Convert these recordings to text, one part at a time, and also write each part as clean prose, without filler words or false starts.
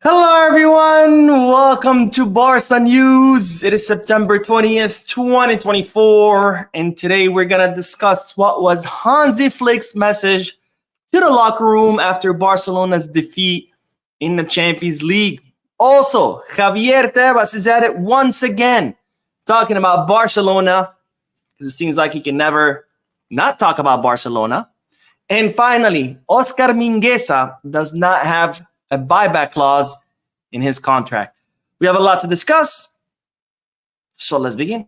Hello, everyone. Welcome to Barca News. It is September 20th, 2024. And today we're going to discuss what was Hansi Flick's message to the locker room after Barcelona's defeat in the Champions League. Also, Javier Tebas is at it once again, talking about Barcelona, because it seems like he can never not talk about Barcelona. And finally, Oscar Mingueza does not have a buyback clause in his contract. We have a lot to discuss, so let's begin.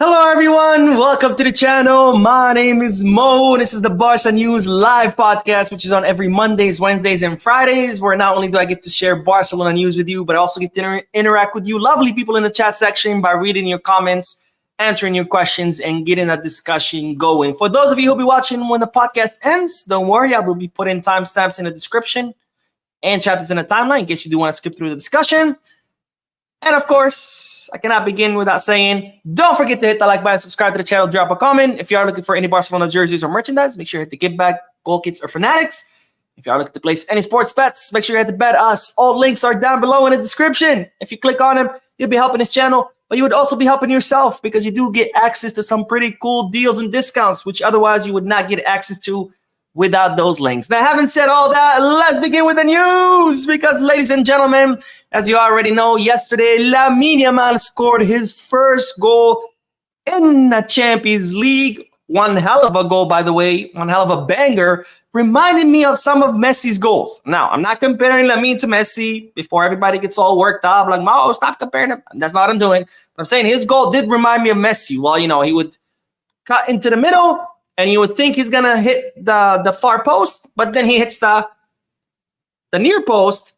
Hello, everyone. Welcome to the channel. My name is Mo. This is the Barca News live podcast, which is on every Mondays, Wednesdays, and Fridays, where not only do I get to share Barcelona news with you, but I also get to interact with you lovely people in the chat section by reading your comments, answering your questions, and getting a discussion going. For those of you who'll be watching when the podcast ends, don't worry. I will be putting timestamps in the description and chapters in the timeline in case you do want to skip through the discussion. And of course, I cannot begin without saying, don't forget to hit the like button, subscribe to the channel, drop a comment. If you are looking for any Barcelona jerseys or merchandise, make sure you hit the give back, goal kits, or fanatics. If you are looking to place any sports bets, make sure you hit the bet us. All links are down below in the description. If you click on them, you'll be helping this channel, but you would also be helping yourself because you do get access to some pretty cool deals and discounts, which otherwise you would not get access to without those links. Now, having said all that, let's begin with the news because, ladies and gentlemen, as you already know, yesterday, Lamine scored his first goal in the Champions League. One hell of a goal, by the way, one hell of a banger, reminded me of some of Messi's goals. Now, I'm not comparing Lamine to Messi before everybody gets all worked up, like, Mo, stop comparing them. That's not what I'm doing. But I'm saying his goal did remind me of Messi. Well, he would cut into the middle, and you would think he's going to hit the far post, but then he hits the near post.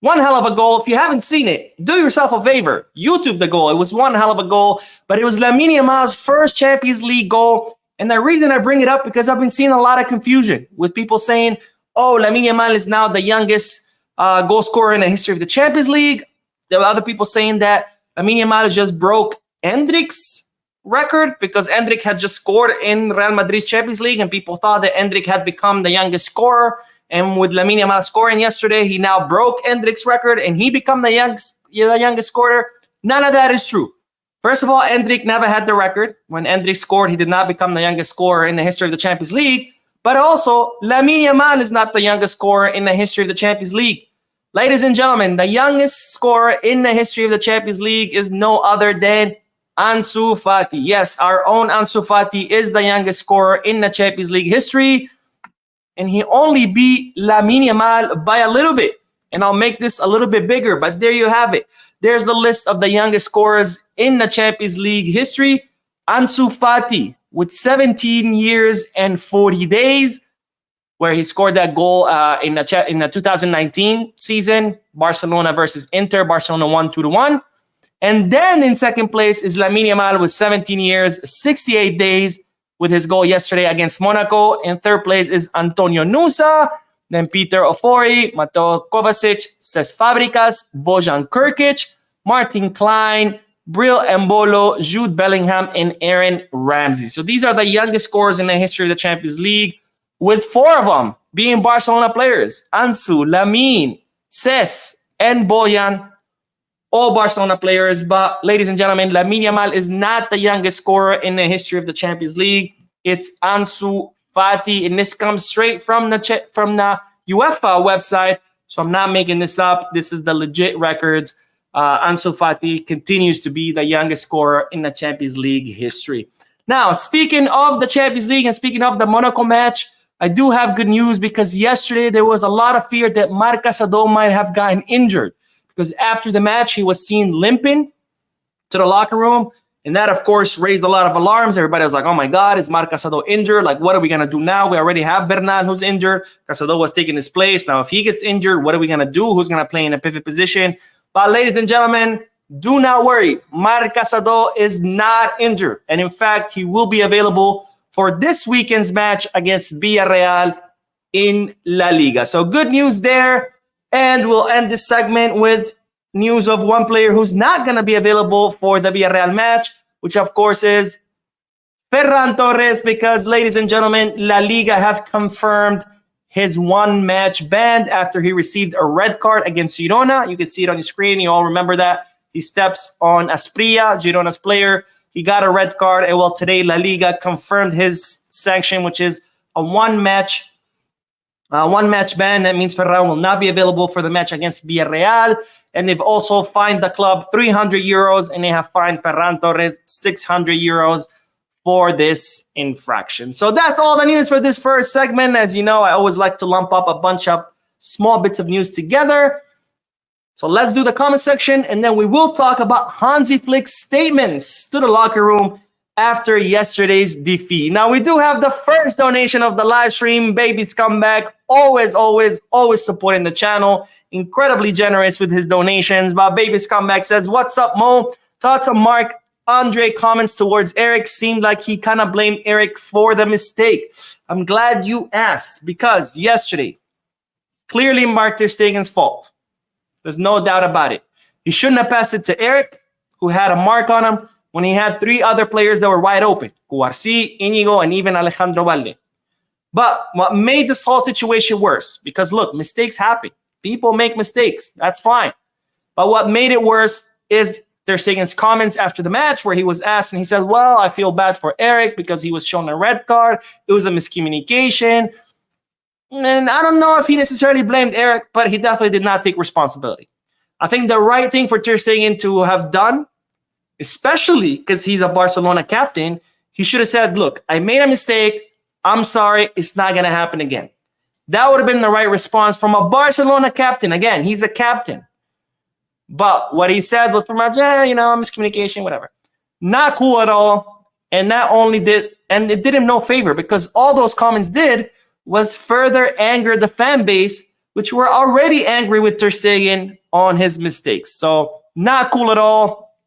One hell of a goal. If you haven't seen it, do yourself a favor. YouTube the goal. It was one hell of a goal, but it was Lamine Yamal's first Champions League goal. And the reason I bring it up because I've been seeing a lot of confusion with people saying, oh, Lamine Yamal is now the youngest goal scorer in the history of the Champions League. There were other people saying that Lamine Yamal just broke Endrick's record because Endrick had just scored in Real Madrid's Champions League, and people thought that Endrick had become the youngest scorer. And with Lamine Yamal scoring yesterday, he now broke Endrick's record, and he became the youngest scorer. None of that is true. First of all, Endrick never had the record. When Endrick scored, he did not become the youngest scorer in the history of the Champions League. But also, Lamine Yamal is not the youngest scorer in the history of the Champions League. Ladies and gentlemen, the youngest scorer in the history of the Champions League is no other than Ansu Fati. Yes, our own Ansu Fati is the youngest scorer in the Champions League history. And he only beat Lamine Yamal by a little bit. And I'll make this a little bit bigger, but there you have it. There's the list of the youngest scorers in the Champions League history. Ansu Fati with 17 years and 40 days, where he scored that goal in the 2019 season, Barcelona versus Inter. Barcelona won 2-1. And then in second place is Lamine Yamal with 17 years, 68 days, with his goal yesterday against Monaco. In third place is Antonio Nusa, then Peter Ofori, Mateo Kovacic, Cesc Fabregas, Bojan Krkic, Martin Klein, Bril Embolo, Jude Bellingham, and Aaron Ramsey. So these are the youngest scorers in the history of the Champions League, with four of them being Barcelona players. Ansu, Lamine, Cesc, and Bojan, all Barcelona players. But ladies and gentlemen, Lamine Yamal is not the youngest scorer in the history of the Champions League. It's Ansu Fati, and this comes straight from the UEFA website. So I'm not making this up. This is the legit records. Ansu Fati continues to be the youngest scorer in the Champions League history. Now, speaking of the Champions League and speaking of the Monaco match, I do have good news because yesterday there was a lot of fear that Casado might have gotten injured. Because after the match, he was seen limping to the locker room. And that, of course, raised a lot of alarms. Everybody was like, oh, my God, is Casado injured? Like, what are we going to do now? We already have Ferran who's injured. Casado was taking his place. Now, if he gets injured, what are we going to do? Who's going to play in a pivot position? But, ladies and gentlemen, do not worry. Casado is not injured. And, in fact, he will be available for this weekend's match against Villarreal in La Liga. So good news there. And we'll end this segment with news of one player who's not going to be available for the Villarreal match, which of course is Ferran Torres, because, ladies and gentlemen, La Liga have confirmed his one-match ban after he received a red card against Girona. You can see it on your screen. You all remember that. He steps on Asprilla, Girona's player. He got a red card. And well, today La Liga confirmed his sanction, which is a one-match ban. That means Ferran will not be available for the match against Villarreal. And they've also fined the club 300 euros, and they have fined Ferran Torres 600 euros for this infraction. So that's all the news for this first segment. As you know, I always like to lump up a bunch of small bits of news together. So let's do the comment section, and then we will talk about Hansi Flick's statements to the locker room after yesterday's defeat. Now, we do have the first donation of the live stream. Baby's comeback, always supporting the channel. Incredibly generous with his donations. But Baby's comeback says, "What's up, Mo? Thoughts on Mark Andre comments towards Eric? Seemed like he kind of blamed Eric for the mistake." I'm glad you asked, because yesterday, clearly Mark ter Stegen's fault. There's no doubt about it. He shouldn't have passed it to Eric, who had a mark on him, when he had three other players that were wide open: Cubarsí, Íñigo, and even Alejandro Valde. But what made this whole situation worse, because look, mistakes happen. People make mistakes. That's fine. But what made it worse is ter Stegen's comments after the match, where he was asked and he said, "Well, I feel bad for Eric because he was shown a red card. It was a miscommunication." And I don't know if he necessarily blamed Eric, but he definitely did not take responsibility. I think the right thing for ter Stegen to have done, especially because he's a Barcelona captain, he should have said, "Look, I made a mistake. I'm sorry. It's not going to happen again." That would have been the right response from a Barcelona captain. Again, he's a captain. But what he said was pretty much, miscommunication, whatever. Not cool at all. And it did him no favor, because all those comments did was further anger the fan base, which were already angry with ter Stegen on his mistakes. So not cool at all.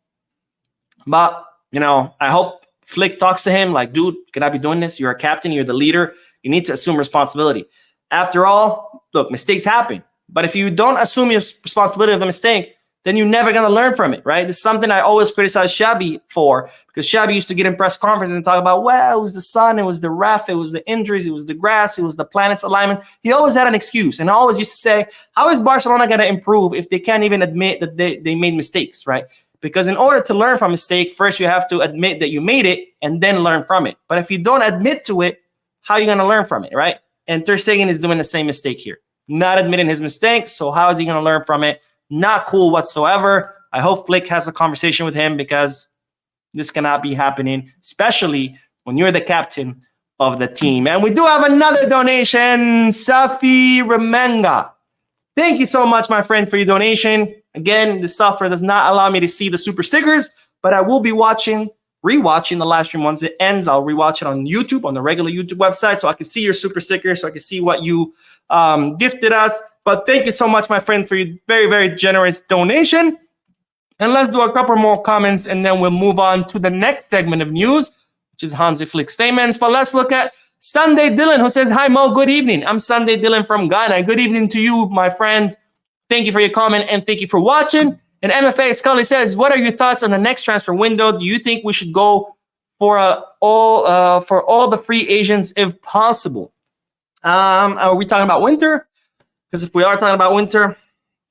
But, I hope Flick talks to him like, "Dude, can I be doing this? You're a captain. You're the leader. You need to assume responsibility." After all, look, mistakes happen. But if you don't assume your responsibility of the mistake, then you're never going to learn from it, right? This is something I always criticize Xabi for, because Xabi used to get in press conferences and talk about, well, it was the sun, it was the ref, it was the injuries, it was the grass, it was the planet's alignments. He always had an excuse, and I always used to say, how is Barcelona going to improve if they can't even admit that they made mistakes, right? Because in order to learn from a mistake, first you have to admit that you made it and then learn from it. But if you don't admit to it, how are you going to learn from it, right? And ter Stegen is doing the same mistake here. Not admitting his mistake, so how is he going to learn from it? Not cool whatsoever. I hope Flick has a conversation with him, because this cannot be happening, especially when you're the captain of the team. And we do have another donation, Safi Remenga. Thank you so much, my friend, for your donation. Again, the software does not allow me to see the super stickers, but I will be rewatching the live stream once it ends. I'll rewatch it on YouTube, on the regular YouTube website, so I can see your super stickers, so I can see what you gifted us. But thank you so much, my friend, for your very, very generous donation. And let's do a couple more comments, and then we'll move on to the next segment of news, which is Hansi Flick statements. But let's look at Sunday Dylan, who says, "Hi, Mo. Good evening. I'm Sunday Dylan from Ghana. Good evening to you, my friend. Thank you for your comment, and thank you for watching." And MFA Scully says, "What are your thoughts on the next transfer window? Do you think we should go for all the free agents if possible?" Are we talking about winter? Because if we are talking about winter,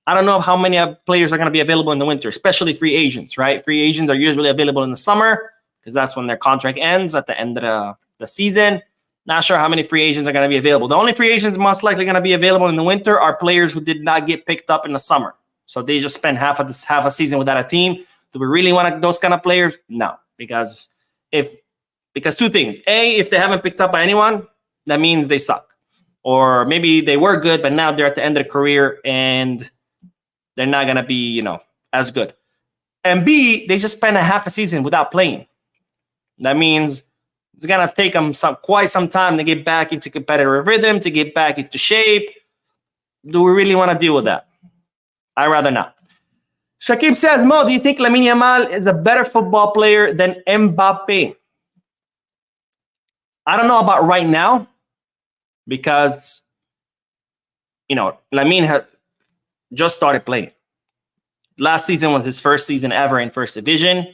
I don't know how many players are going to be available in the winter, especially free agents, right? Free agents are usually available in the summer, because that's when their contract ends at the end of the season. Not sure how many free agents are going to be available. The only free agents most likely going to be available in the winter are players who did not get picked up in the summer. So they just spent half a season without a team. Do we really want those kind of players? No, because two things. A, if they haven't picked up by anyone, that means they suck. Or maybe they were good, but now they're at the end of the career and they're not going to be, as good. And B, they just spent a half a season without playing. That means it's going to take them quite some time to get back into competitive rhythm, to get back into shape. Do we really want to deal with that? I'd rather not. Shakib says, "Mo, do you think Lamine Yamal is a better football player than Mbappe?" I don't know about right now because, Lamine had just started playing. Last season was his first season ever in First Division.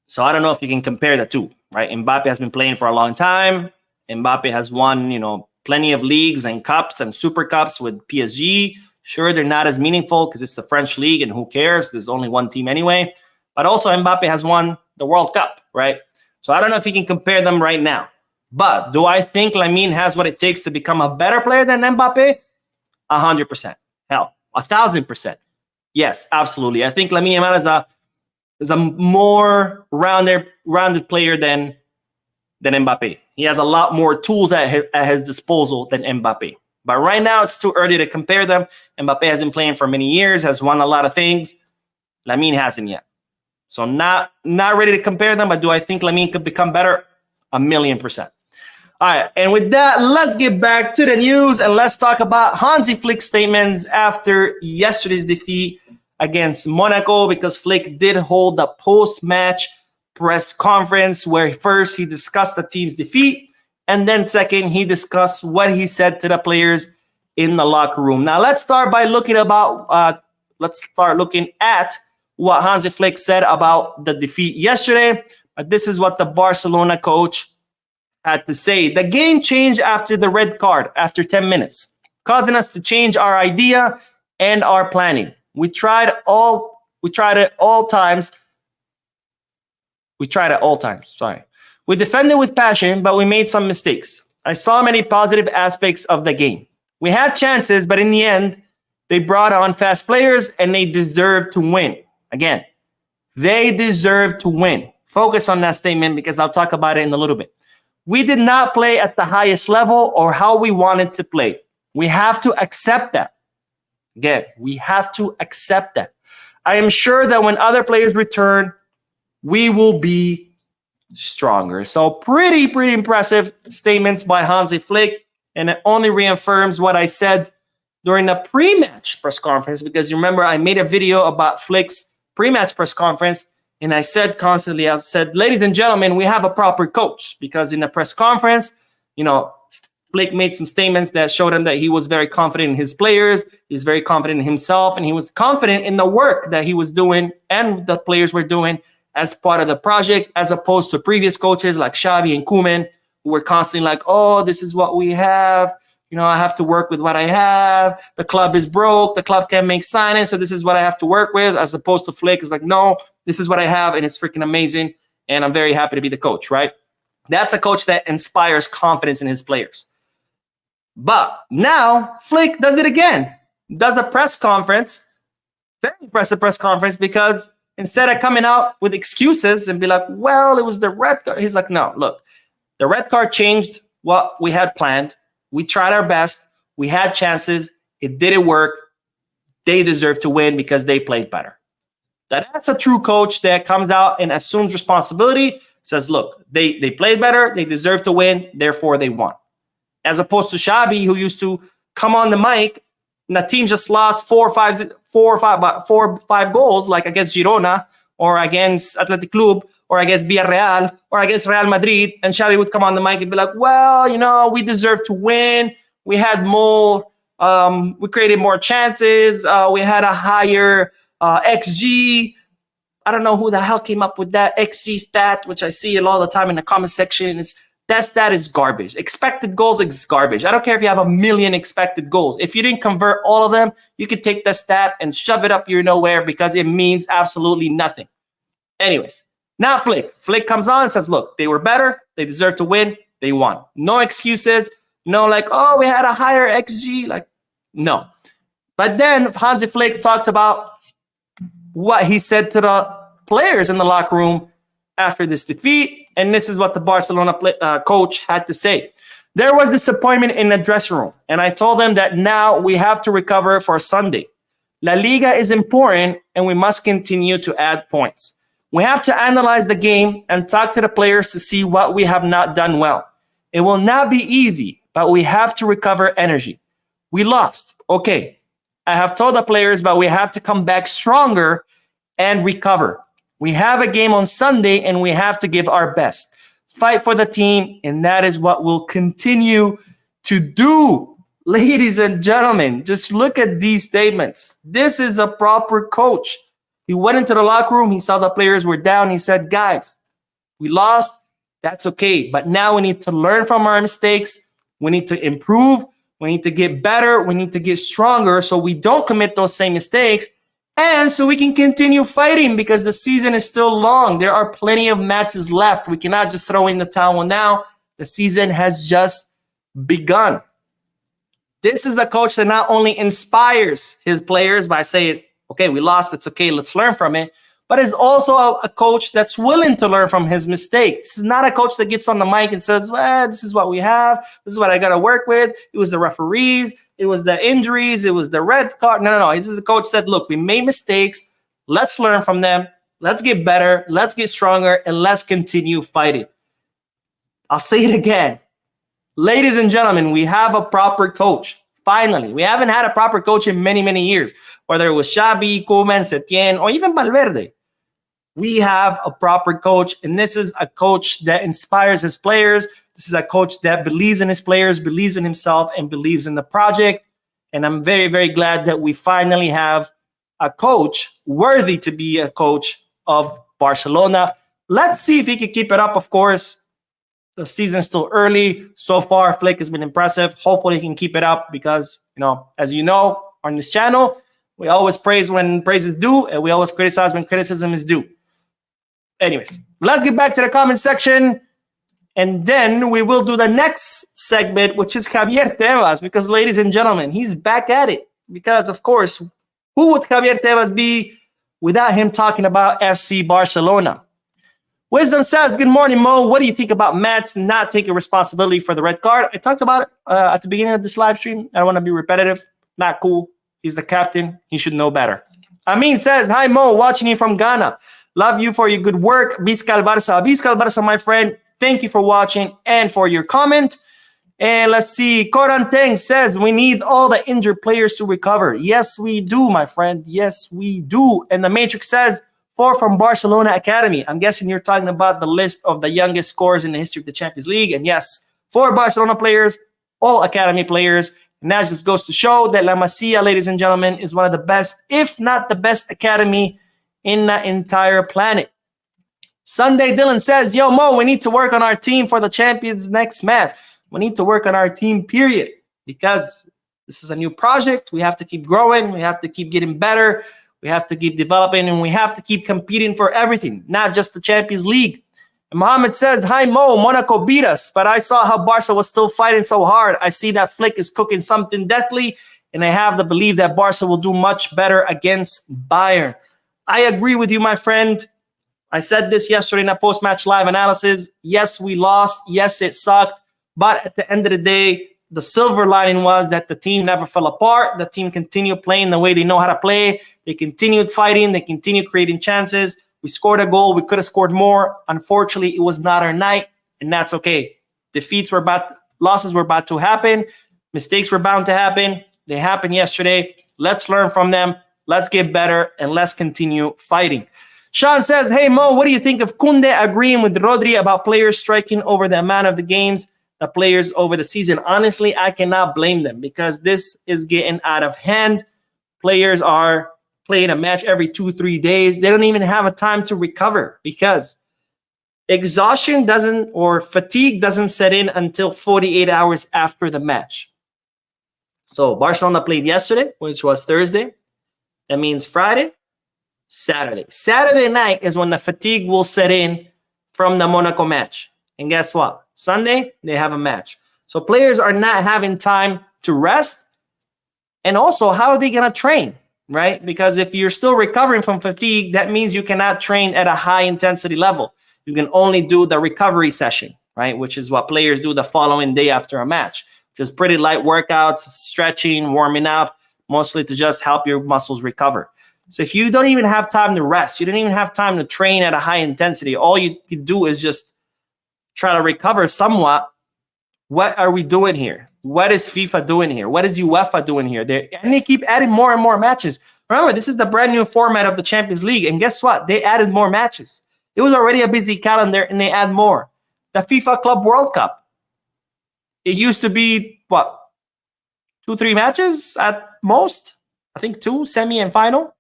So I don't know if you can compare the two, right? Mbappe has been playing for a long time. Mbappe has won, plenty of leagues and cups and super cups with PSG. Sure, they're not as meaningful because it's the French league and who cares? There's only one team anyway. But also Mbappe has won the World Cup, right? So I don't know if you can compare them right now. But do I think Lamine has what it takes to become a better player than Mbappe? 100%. Hell, 1,000%. Yes, absolutely. I think Lamine Yamal is a more rounded player than Mbappe. He has a lot more tools at his disposal than Mbappe. But right now, it's too early to compare them. Mbappe has been playing for many years, has won a lot of things. Lamine hasn't yet. So not ready to compare them, but do I think Lamine could become better? 1,000,000%. All right, and with that, let's get back to the news and let's talk about Hansi Flick's statements after yesterday's defeat against Monaco, because Flick did hold a post-match press conference where first he discussed the team's defeat, and then second, he discussed what he said to the players in the locker room. Now, let's start looking at what Hansi Flick said about the defeat yesterday. This is what the Barcelona coach had to say. The game changed after the red card after 10 minutes, causing us to change our idea and our planning. We tried at all times. Sorry. We defended with passion, but we made some mistakes. I saw many positive aspects of the game. We had chances, but in the end, they brought on fast players and they deserved to win. Again, they deserve to win. Focus on that statement because I'll talk about it in a little bit. We did not play at the highest level or how we wanted to play. We have to accept that. Again, we have to accept that. I am sure that when other players return, we will be stronger. So pretty impressive statements by Hansi Flick. And it only reaffirms what I said during the pre-match press conference, because you remember I made a video about Flick's pre-match press conference, and I said constantly, ladies and gentlemen, we have a proper coach, because in the press conference, Flick made some statements that showed him that he was very confident in his players, he's very confident in himself, and he was confident in the work that he was doing and the players were doing as part of the project, as opposed to previous coaches like Xavi and Koeman, who were constantly like, oh, this is what we have. I have to work with what I have. The club is broke. The club can't make signings, so this is what I have to work with, as opposed to Flick is like, no, this is what I have, and it's freaking amazing, and I'm very happy to be the coach, right? That's a coach that inspires confidence in his players. But now Flick does it again. Does a press conference, very impressive press conference, because instead of coming out with excuses and be like, well, it was the red card, he's like, no, look, the red card changed what we had planned. We tried our best. We had chances. It didn't work. They deserve to win because they played better. That's a true coach that comes out and assumes responsibility, says, look, they played better. They deserve to win. Therefore, they won. As opposed to Xavi, who used to come on the mic and the team just lost four or five goals, like against Girona or against Athletic Club or against Villarreal or against Real Madrid, and Xavi would come on the mic and be like, well, we deserve to win. We had more, we created more chances. We had a higher XG. I don't know who the hell came up with that XG stat, which I see it all the time in the comment section. That stat is garbage. Expected goals is garbage. I don't care if you have 1 million expected goals. If you didn't convert all of them, you could take that stat and shove it up your nowhere because it means absolutely nothing. Anyways, now Flick. Flick comes on and says, look, they were better. They deserve to win. They won. No excuses. No like, oh, we had a higher XG. Like, no. But then Hansi Flick talked about what he said to the players in the locker room after this defeat. And this is what the Barcelona coach had to say. There was disappointment in the dressing room. And I told them that now we have to recover for Sunday. La Liga is important and we must continue to add points. We have to analyze the game and talk to the players to see what we have not done well. It will not be easy, but we have to recover energy. We lost. Okay. I have told the players, but we have to come back stronger and recover. We have a game on Sunday and we have to give our best. fight for the team, and that is what we'll continue to do. Ladies and gentlemen, just look at these statements. This is a proper coach. He went into the locker room. He saw the players were down. He said, guys, we lost. That's okay. But now we need to learn from our mistakes. We need to improve. We need to get better. We need to get stronger so we don't commit those same mistakes. And so we can continue fighting because the season is still long. There are plenty of matches left. We cannot just throw in the towel now. The season has just begun. This is a coach that not only inspires his players by saying, okay, we lost, it's okay, let's learn from it, but is also a coach that's willing to learn from his mistake. This is not a coach that gets on the mic and says, well, this is what we have, this is what I got to work with. It was the referees, it was the injuries, it was the red card. No. This is a coach that said, look, we made mistakes, let's learn from them, let's get better, let's get stronger, and let's continue fighting. I'll say it again. Ladies and gentlemen, we have a proper coach. Finally, we haven't had a proper coach in many, many years. Whether it was Xavi, Koeman, Setien, or even Valverde. We have a proper coach, and this is a coach that inspires his players. This is a coach that believes in his players, believes in himself, and believes in the project. And I'm very, very glad that we finally have a coach worthy to be a coach of Barcelona. Let's see if he can keep it up, of course. The season's still early. So far, Flick has been impressive. Hopefully, he can keep it up because, as you know, on this channel, we always praise when praise is due, and we always criticize when criticism is due. Anyways, let's get back to the comment section, and then we will do the next segment, which is Javier Tebas, because, ladies and gentlemen, he's back at it. Because, of course, who would Javier Tebas be without him talking about FC Barcelona? Wisdom says, good morning, Mo. What do you think about Matt's not taking responsibility for the red card? I talked about it at the beginning of this live stream. I don't want to be repetitive. Not cool. He's the captain. He should know better. Amin says, hi, Mo. Watching you from Ghana. Love you for your good work. Vizcal Barça. Vizcal Barça, my friend. Thank you for watching and for your comment. And let's see. Koran Teng says, we need all the injured players to recover. Yes, we do, my friend. Yes, we do. And the Matrix says, 4 from Barcelona Academy. I'm guessing you're talking about the list of the youngest scorers in the history of the Champions League. And yes, 4 Barcelona players, all Academy players. And that just goes to show that La Masia, ladies and gentlemen, is one of the best, if not the best academy in the entire planet. Sunday Dylan says, yo, Mo, we need to work on our team for the Champions next match. We need to work on our team, period. Because this is a new project. We have to keep growing. We have to keep getting better. We have to keep developing, and we have to keep competing for everything, not just the Champions League. And Mohammed said, hi, Mo, Monaco beat us, but I saw how Barca was still fighting so hard. I see that Flick is cooking something deathly, and I have the belief that Barca will do much better against Bayern. I agree with you, my friend. I said this yesterday in a post-match live analysis. Yes, we lost. Yes, it sucked. But at the end of the day, the silver lining was that the team never fell apart. The team continued playing the way they know how to play. They continued fighting. They continued creating chances. We scored a goal. We could have scored more. Unfortunately, it was not our night, and that's okay. Losses were about to happen. Mistakes were bound to happen. They happened yesterday. Let's learn from them. Let's get better, and let's continue fighting. Sean says, hey, Mo, what do you think of Koundé agreeing with Rodri about players striking over the amount of the games, the players over the season? Honestly, I cannot blame them because this is getting out of hand. Players are playing a match every 2-3 days. They don't even have a time to recover because exhaustion fatigue doesn't set in until 48 hours after the match. So Barcelona played yesterday, which was Thursday. That means Friday, Saturday. Saturday night is when the fatigue will set in from the Monaco match. And guess what? Sunday, they have a match. So players are not having time to rest. And also, how are they going to train, right? Because if you're still recovering from fatigue, that means you cannot train at a high intensity level. You can only do the recovery session, right? Which is what players do the following day after a match. Just pretty light workouts, stretching, warming up, mostly to just help your muscles recover. So if you don't even have time to rest, you don't even have time to train at a high intensity, all you can do is just try to recover somewhat. What are we doing here? What is FIFA doing here? What is UEFA doing here? They keep adding more and more matches. Remember, this is the brand new format of the Champions League. And guess what? They added more matches. It was already a busy calendar, and they add more. the FIFA Club World Cup. It used to be, what, 2-3 matches at most? I think 2, semi and final.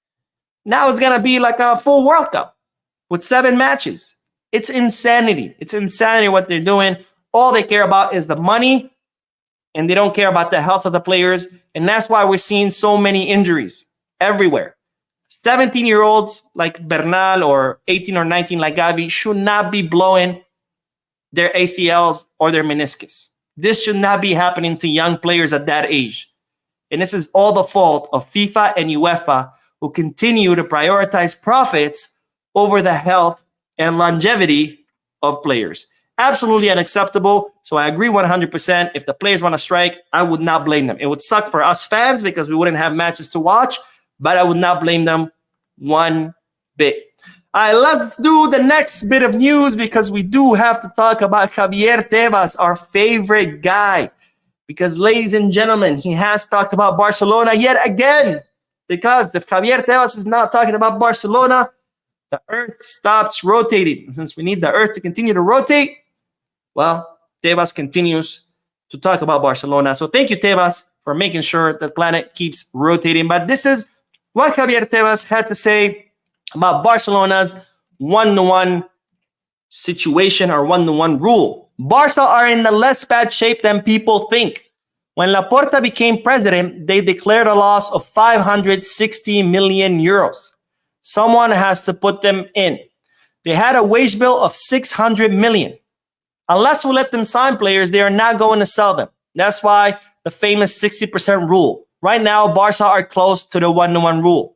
Now it's going to be like a full World Cup with 7 matches. It's insanity. It's insanity what they're doing. All they care about is the money, and they don't care about the health of the players. And that's why we're seeing so many injuries everywhere. 17-year-olds like Bernal or 18 or 19 like Gabi should not be blowing their ACLs or their meniscus. This should not be happening to young players at that age. And this is all the fault of FIFA and UEFA, who continue to prioritize profits over the health and longevity of players. Absolutely unacceptable. So I agree 100%. If the players want to strike, I would not blame them. It would suck for us fans because we wouldn't have matches to watch, but I would not blame them one bit. All right, let's do the next bit of news because we do have to talk about Javier Tebas, our favorite guy. Because, ladies and gentlemen, he has talked about Barcelona yet again. Because if Javier Tebas is not talking about Barcelona, the earth stops rotating. And since we need the earth to continue to rotate, well, Tebas continues to talk about Barcelona. So thank you, Tebas, for making sure the planet keeps rotating. But this is what Javier Tebas had to say about Barcelona's 1-1 situation or 1-1 rule. Barca are in a less bad shape than people think. When Laporta became president, they declared a loss of 560 million euros. Someone has to put them in. They had a wage bill of 600 million. Unless we let them sign players, they are not going to sell them. That's why the famous 60% rule. Right now, Barca are close to the 1-1 rule.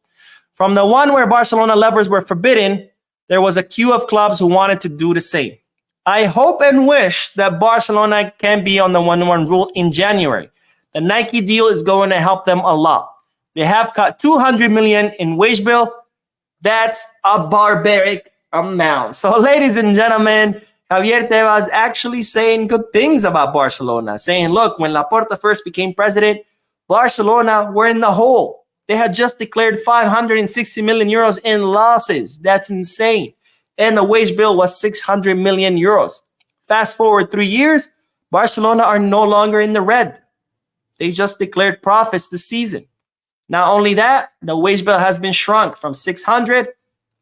From the one where Barcelona levers were forbidden, there was a queue of clubs who wanted to do the same. I hope and wish that Barcelona can be on the 1-1 rule in January. The Nike deal is going to help them a lot. They have cut 200 million in wage bill. That's a barbaric amount. So, ladies and gentlemen, Javier Tebas actually saying good things about Barcelona, saying, look, when Laporta first became president, Barcelona were in the hole. They had just declared 560 million euros in losses. That's insane. And the wage bill was 600 million euros. Fast forward 3 years, Barcelona are no longer in the red. They just declared profits this season. Not only that, the wage bill has been shrunk from 600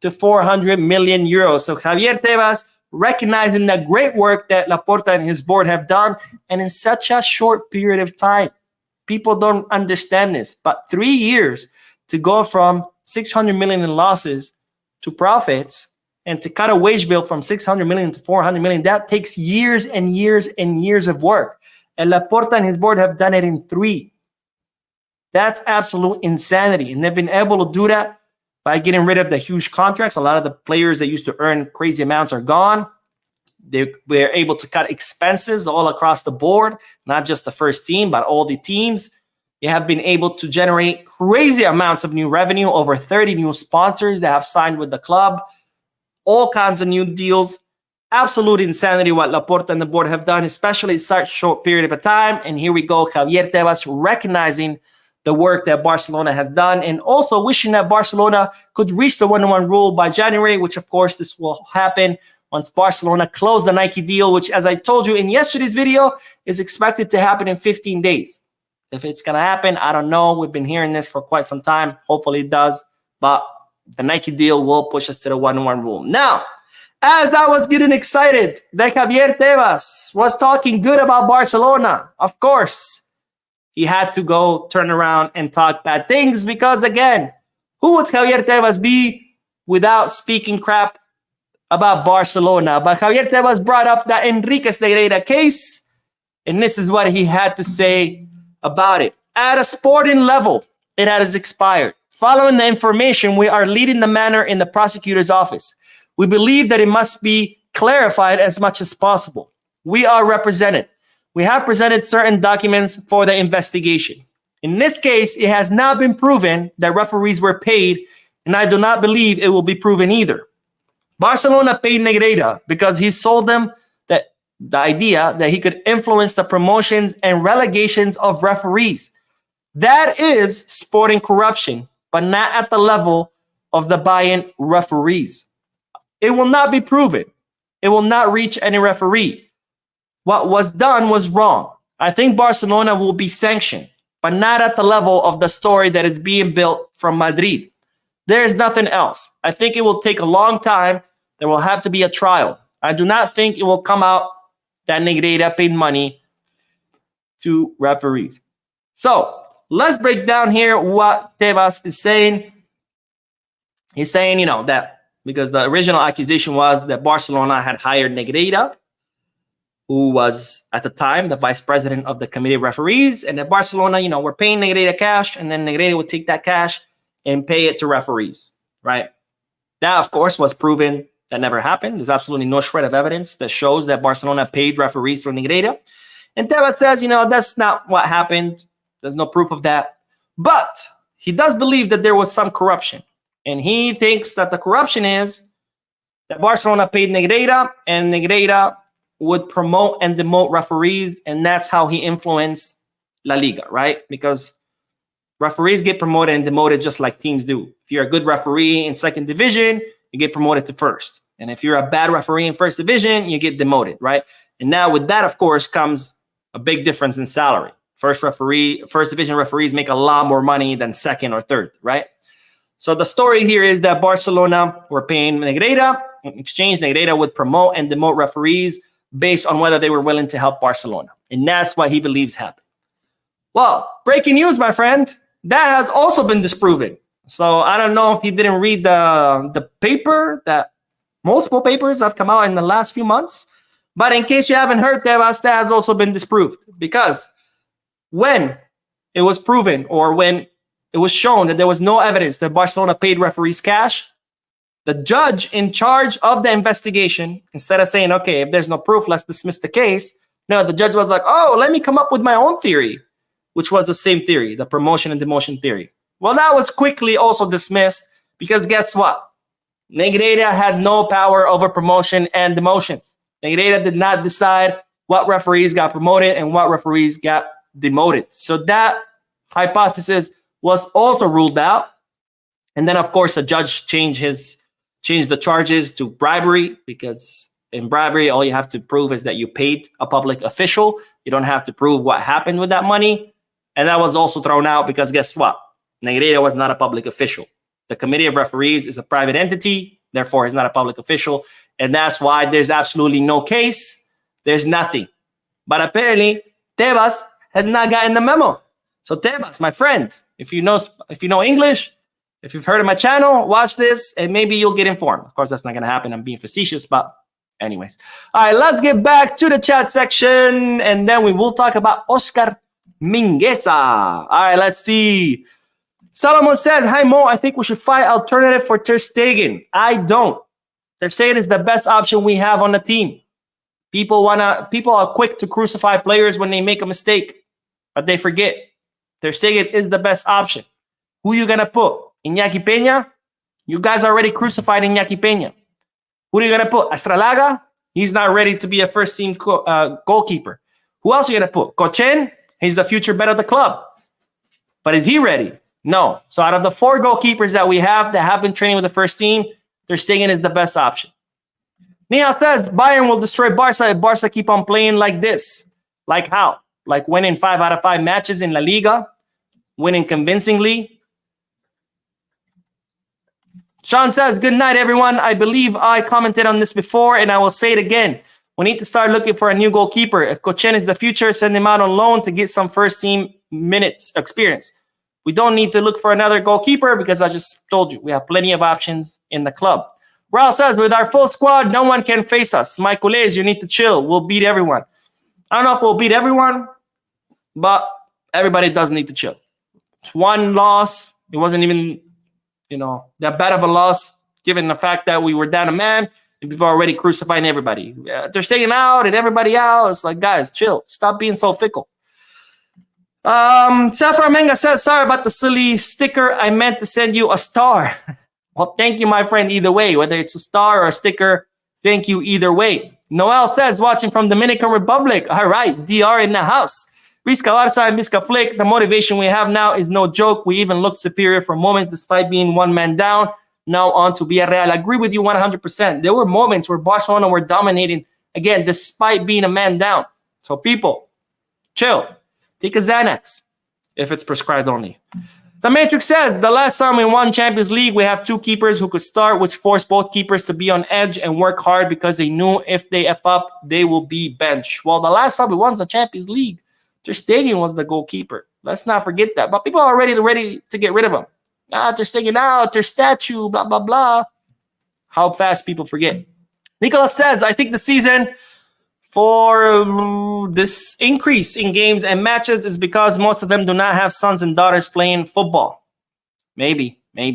to 400 million euros. So Javier Tebas recognizing the great work that Laporta and his board have done, and in such a short period of time. People don't understand this, but 3 years to go from 600 million in losses to profits and to cut a wage bill from 600 million to 400 million, that takes years and years and years of work. And Laporta and his board have done it in 3. That's absolute insanity. And they've been able to do that by getting rid of the huge contracts. A lot of the players that used to earn crazy amounts are gone. They were able to cut expenses all across the board, not just the first team, but all the teams. They have been able to generate crazy amounts of new revenue, over 30 new sponsors that have signed with the club, all kinds of new deals. Absolute insanity what Laporta and the board have done, especially in such a short period of a time. And here we go, Javier Tebas recognizing the work that Barcelona has done and also wishing that Barcelona could reach the 1-1 rule by January, which of course this will happen once Barcelona close the Nike deal, which, as I told you in yesterday's video, is expected to happen in 15 days. If it's going to happen, I don't know. We've been hearing this for quite some time. Hopefully it does. But the Nike deal will push us to the 1-1 rule. Now, as I was getting excited that Javier Tebas was talking good about Barcelona, of course, he had to go turn around and talk bad things because, again, who would Javier Tebas be without speaking crap about Barcelona? But Javier Tebas brought up the Enriquez Negreira case, and this is what he had to say about it. At a sporting level, it has expired. Following the information, we are leading the matter in the prosecutor's office. We believe that it must be clarified as much as possible. We are represented. We have presented certain documents for the investigation. In this case, it has not been proven that referees were paid, and I do not believe it will be proven either. Barcelona paid Negreira because he sold them the idea that he could influence the promotions and relegations of referees. That is sporting corruption, but not at the level of the buy-in referees. It will not be proven. it will not reach any referee. What was done was wrong. I think Barcelona will be sanctioned, but not at the level of the story that is being built from Madrid. There is nothing else. I think it will take a long time. There will have to be a trial. I do not think it will come out that Negreira paid money to referees. So let's break down here what Tebas is saying. He's saying, that because the original accusation was that Barcelona had hired Negreira, who was at the time the vice president of the committee of referees, and that Barcelona, were paying Negreira cash, and then Negreira would take that cash and pay it to referees, right? That, of course, was proven. That never happened. There's absolutely no shred of evidence that shows that Barcelona paid referees for Negreira. And Tebas says, that's not what happened. There's no proof of that. But he does believe that there was some corruption. And he thinks that the corruption is that Barcelona paid Negreira, and Negreira would promote and demote referees, and that's how he influenced La Liga, right? Because referees get promoted and demoted just like teams do. If you're a good referee in second division, you get promoted to first. And if you're a bad referee in first division, you get demoted, right? And now with that, of course, comes a big difference in salary. First division referees make a lot more money than second or third, right? So the story here is that Barcelona were paying Negreira. In exchange, Negreira would promote and demote referees based on whether they were willing to help Barcelona. And that's what he believes happened. Well, breaking news, my friend. That has also been disproven. So I don't know if you didn't read the paper, that multiple papers have come out in the last few months. But in case you haven't heard, Tebas, that has also been disproved. Because when it was proven, or when it was shown that there was no evidence that Barcelona paid referees cash, the judge in charge of the investigation, instead of saying, okay, if there's no proof, let's dismiss the case. No, the judge was like, oh, let me come up with my own theory, which was the same theory, the promotion and demotion theory. Well, that was quickly also dismissed because guess what? Negreira had no power over promotion and demotions. Negreira did not decide what referees got promoted and what referees got demoted. So that hypothesis was also ruled out. And then, of course, the judge changed the charges to bribery, because in bribery, all you have to prove is that you paid a public official. You don't have to prove what happened with that money. And that was also thrown out because guess what? Negreira was not a public official. The committee of referees is a private entity, therefore he's not a public official. And that's why there's absolutely no case. There's nothing. But apparently, Tebas has not gotten the memo. So Tebas, my friend, if you know English, if you've heard of my channel, watch this and maybe you'll get informed. Of course, that's not going to happen. I'm being facetious, but anyways. All right, let's get back to the chat section and then we will talk about Oscar Mingueza. All right, let's see. Solomon says, hi, Mo. I think we should find alternative for Ter Stegen. I don't. Ter Stegen is the best option we have on the team. People are quick to crucify players when they make a mistake, but they forget Ter Stegen is the best option. Who you going to put? Iñaki Peña? You guys already crucified Iñaki Peña. Who are you going to put? Astralaga? He's not ready to be a first-team goalkeeper. Who else are you going to put? Kochen? He's the future bet of the club. But is he ready? No. So out of the 4 goalkeepers that we have that have been training with the first team, Ter Stegen is the best option. Nihal says, Bayern will destroy Barca if Barca keep on playing like this. Like how? Like winning 5 out of 5 matches in La Liga? Winning convincingly? Sean says, good night, everyone. I believe I commented on this before, and I will say it again. We need to start looking for a new goalkeeper. If Kochen is the future, send him out on loan to get some first-team minutes experience. We don't need to look for another goalkeeper because I just told you, we have plenty of options in the club. Raul says, with our full squad, no one can face us. My Culés, you need to chill. We'll beat everyone. I don't know if we'll beat everyone, but everybody does need to chill. It's one loss. It wasn't even, that bad of a loss, given the fact that we were down a man and people are already crucifying everybody. They're staying out and everybody out. It's like, guys, chill. Stop being so fickle. Safra Menga says, sorry about the silly sticker. I meant to send you a star. Well, thank you, my friend, either way. Whether it's a star or a sticker, thank you either way. Noel says, watching from Dominican Republic. All right, DR in the house. Vizca Barca and Vizca Flick. The motivation we have now is no joke. We even look superior for moments despite being one man down. now on to Villarreal. I agree with you 100%. There were moments where Barcelona were dominating, again, despite being a man down. So people, chill. Take a Xanax if it's prescribed only. The Matrix says, the last time we won Champions League, we have two keepers who could start, which forced both keepers to be on edge and work hard because they knew if they F up, they will be benched. Well, the last time we won the Champions League, Ter Stegen was the goalkeeper. Let's not forget that. But people are ready to get rid of him. Ter Stegen out, Ter statue, blah, blah, blah. How fast people forget. Nicholas says, I think the season for this increase in games and matches is because most of them do not have sons and daughters playing football. Maybe. I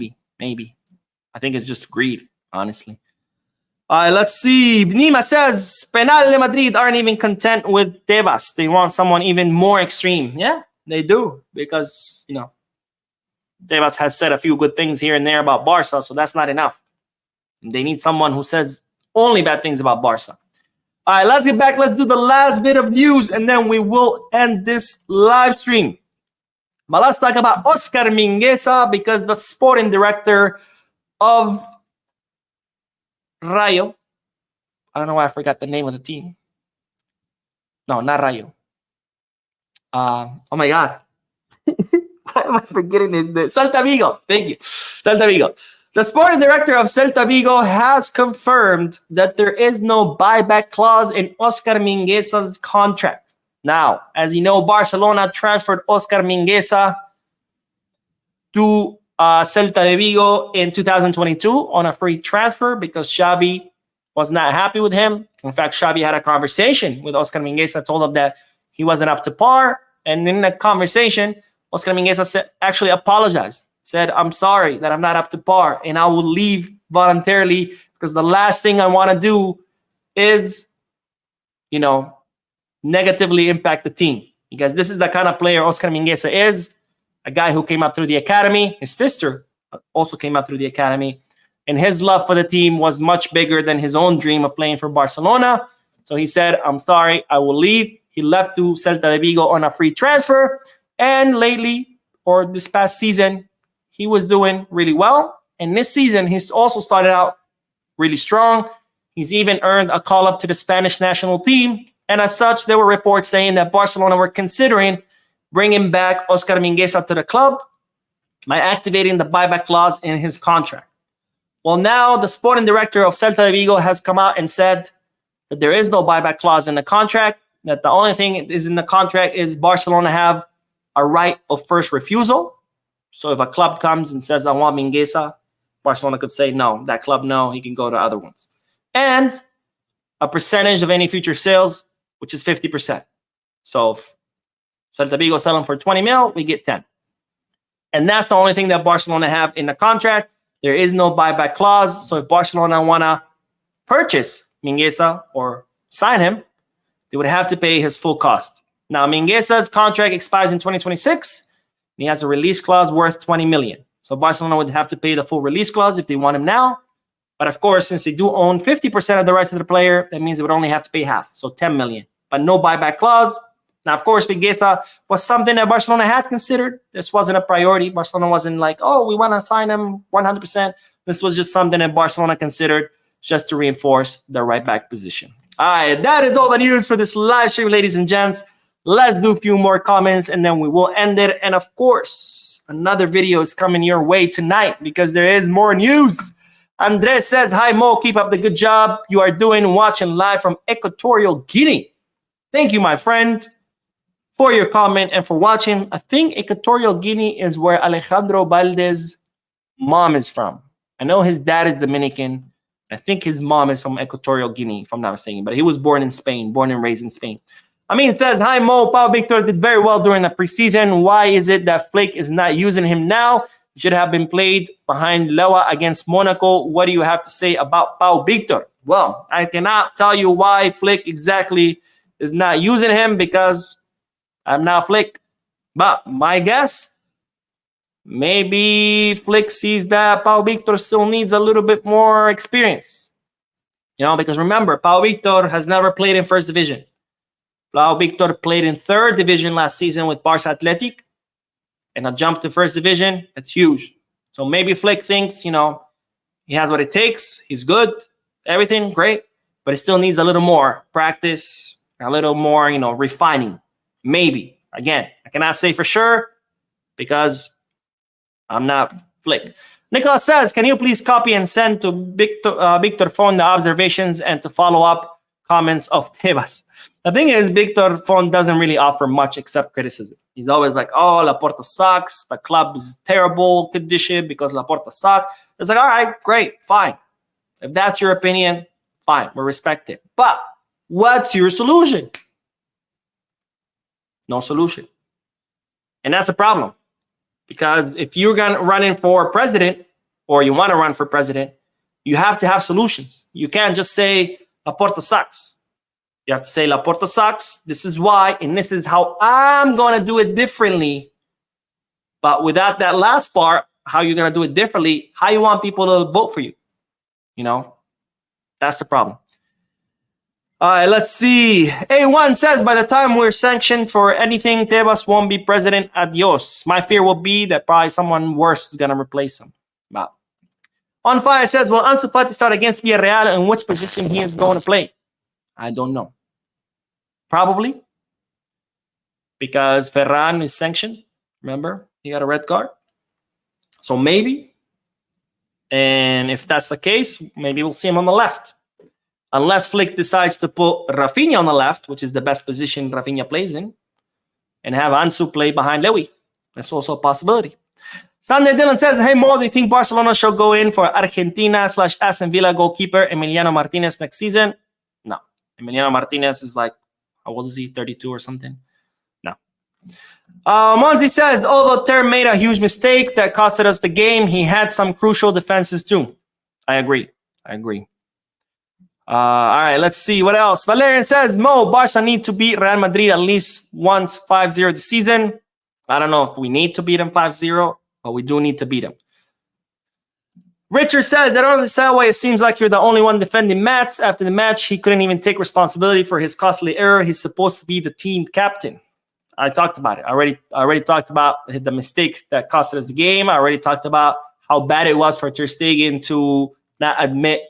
think it's just greed, honestly. Let's see. Nima says, Penal de Madrid aren't even content with Tebas. They want someone even more extreme. Yeah, they do. Because, Tebas has said a few good things here and there about Barca, so that's not enough. They need someone who says only bad things about Barca. All right, let's get back. Let's do the last bit of news, and then we will end this live stream. But let's talk about Oscar Mingueza, because the sporting director of Rayo, I don't know why I forgot the name of the team. No, not Rayo. Oh my God. Why am I forgetting it? Celta Vigo. Thank you. Celta Vigo. The sporting director of Celta Vigo has confirmed that there is no buyback clause in Oscar Mingueza's contract. Now, as you know, Barcelona transferred Oscar Mingueza to Celta de Vigo in 2022 on a free transfer because Xavi was not happy with him. In fact, Xavi had a conversation with Oscar Mingueza, told him that he wasn't up to par. And in that conversation, Oscar Mingueza actually apologized. Said, I'm sorry that I'm not up to par and I will leave voluntarily because the last thing I want to do is, negatively impact the team. Because this is the kind of player Oscar Mingueza is, a guy who came up through the academy. His sister also came up through the academy. And his love for the team was much bigger than his own dream of playing for Barcelona. So he said, I'm sorry, I will leave. He left to Celta de Vigo on a free transfer. And lately, or this past season, he was doing really well. And this season, he's also started out really strong. He's even earned a call-up to the Spanish national team. And as such, there were reports saying that Barcelona were considering bringing back Oscar Mingueza to the club by activating the buyback clause in his contract. Well, now the sporting director of Celta de Vigo has come out and said that there is no buyback clause in the contract, that the only thing is in the contract is Barcelona have a right of first refusal. So if a club comes and says, I want Mingueza, Barcelona could say, no, that club, no, he can go to other ones. And a percentage of any future sales, which is 50%. So if Celta Vigo sell him for 20 mil, we get 10. And that's the only thing that Barcelona have in the contract. There is no buyback clause. So if Barcelona want to purchase Mingueza or sign him, they would have to pay his full cost. Now, Mingueza's contract expires in 2026. And he has a release clause worth 20 million. So Barcelona would have to pay the full release clause if they want him now. But of course, since they do own 50% of the rights of the player, that means they would only have to pay half. So 10 million. But no buyback clause. Now, of course, Mingueza was something that Barcelona had considered. This wasn't a priority. Barcelona wasn't like, oh, we want to sign him 100%. This was just something that Barcelona considered just to reinforce the right back position. All right, that is all the news for this live stream, ladies and gents. Let's do a few more comments and then we will end it. And of course, another video is coming your way tonight because there is more news. Andres says, hi, Mo, keep up the good job you are doing watching live from Equatorial Guinea. Thank you, my friend, for your comment and for watching. I think Equatorial Guinea is where Alejandro Valdez's mom is from. I know his dad is Dominican. I think his mom is from Equatorial Guinea, if I'm not mistaken, but he was born in Spain, born and raised in Spain. Amin says, hi, Mo. Pau Victor did very well during the preseason. Why is it that Flick is not using him now? He should have been played behind Lewa against Monaco. What do you have to say about Pau Victor? Well, I cannot tell you why Flick exactly is not using him because I'm not Flick. But my guess, maybe Flick sees that Pau Victor still needs a little bit more experience. Because remember, Pau Victor has never played in first division. Pau Victor played in third division last season with Barca Athletic. And a jump to first division, that's huge. So maybe Flick thinks, He has what it takes. He's good. Everything great. But it still needs a little more practice, a little more, refining. Maybe. Again, I cannot say for sure because I'm not Flick. Nicholas says, can you please copy and send to Victor Fon the observations and to follow up comments of Tebas? The thing is, Victor Fon doesn't really offer much except criticism. He's always like, oh, Laporta sucks. The club is terrible condition because Laporta sucks. It's like, all right, great, fine. If that's your opinion, fine, we respect it. But what's your solution? No solution. And that's a problem. Because if you're going to run in for president, or you want to run for president, you have to have solutions. You can't just say, Laporta sucks. You have to say, Laporta sucks. This is why, and this is how I'm going to do it differently. But without that last part, how you're going to do it differently, how you want people to vote for you. That's the problem. All right, let's see. A1 says, by the time we're sanctioned for anything, Tebas won't be president. Adios. My fear will be that probably someone worse is going to replace him. Wow. On Fire says, will Ansu Fati start against Villarreal and which position he is going to play? I don't know. Probably. Because Ferran is sanctioned. Remember? He got a red card. So maybe. And if that's the case, maybe we'll see him on the left. Unless Flick decides to put Rafinha on the left, which is the best position Rafinha plays in, and have Ansu play behind Lewy. That's also a possibility. Sunday Dylan says, hey Mo, do you think Barcelona should go in for Argentina/Aston Villa goalkeeper Emiliano Martinez next season? No. Emiliano Martinez is like, how old is he? 32 or something? No. Monty says, although Ter made a huge mistake that costed us the game, he had some crucial defenses too. I agree. All right, let's see. What else? Valerian says, Mo, Barca need to beat Real Madrid at least once 5-0 this season. I don't know if we need to beat them 5-0, but we do need to beat them. Richard says, I don't understand why it seems like you're the only one defending Mats. After the match, he couldn't even take responsibility for his costly error. He's supposed to be the team captain. I talked about it. I already talked about the mistake that costed us the game. I already talked about how bad it was for Ter Stegen to not admit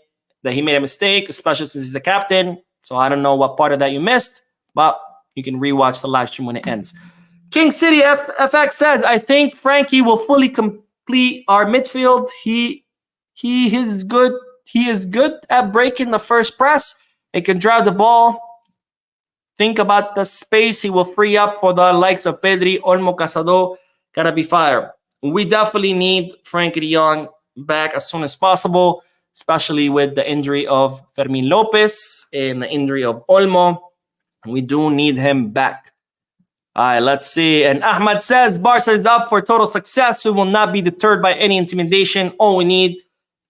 that he made a mistake, especially since he's the captain. So I don't know what part of that you missed, but you can rewatch the live stream when it ends. King City FX says, I think Frankie will fully complete our midfield. He is good. He is good at breaking the first press. He can drive the ball. Think about the space he will free up for the likes of Pedri, Olmo, Casado. Gotta be fired. We definitely need Frankie de Jong back as soon as possible, especially with the injury of Fermin Lopez and the injury of Olmo. We do need him back. All right, let's see. And Ahmad says, Barca is up for total success. We will not be deterred by any intimidation. All we need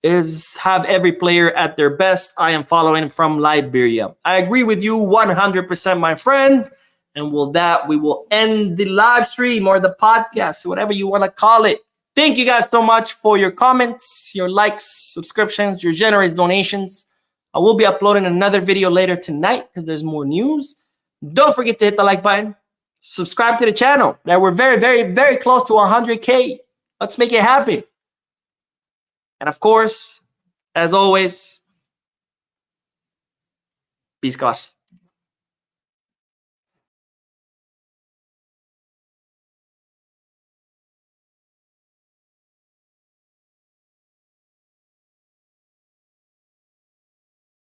is have every player at their best. I am following from Liberia. I agree with you 100%, my friend. And with that, we will end the live stream or the podcast, whatever you want to call it. Thank you guys so much for your comments, your likes, subscriptions, your generous donations. I will be uploading another video later tonight because there's more news. Don't forget to hit the like button. Subscribe to the channel. That we're very, very, very close to 100K. Let's make it happen. And of course, as always, peace, guys.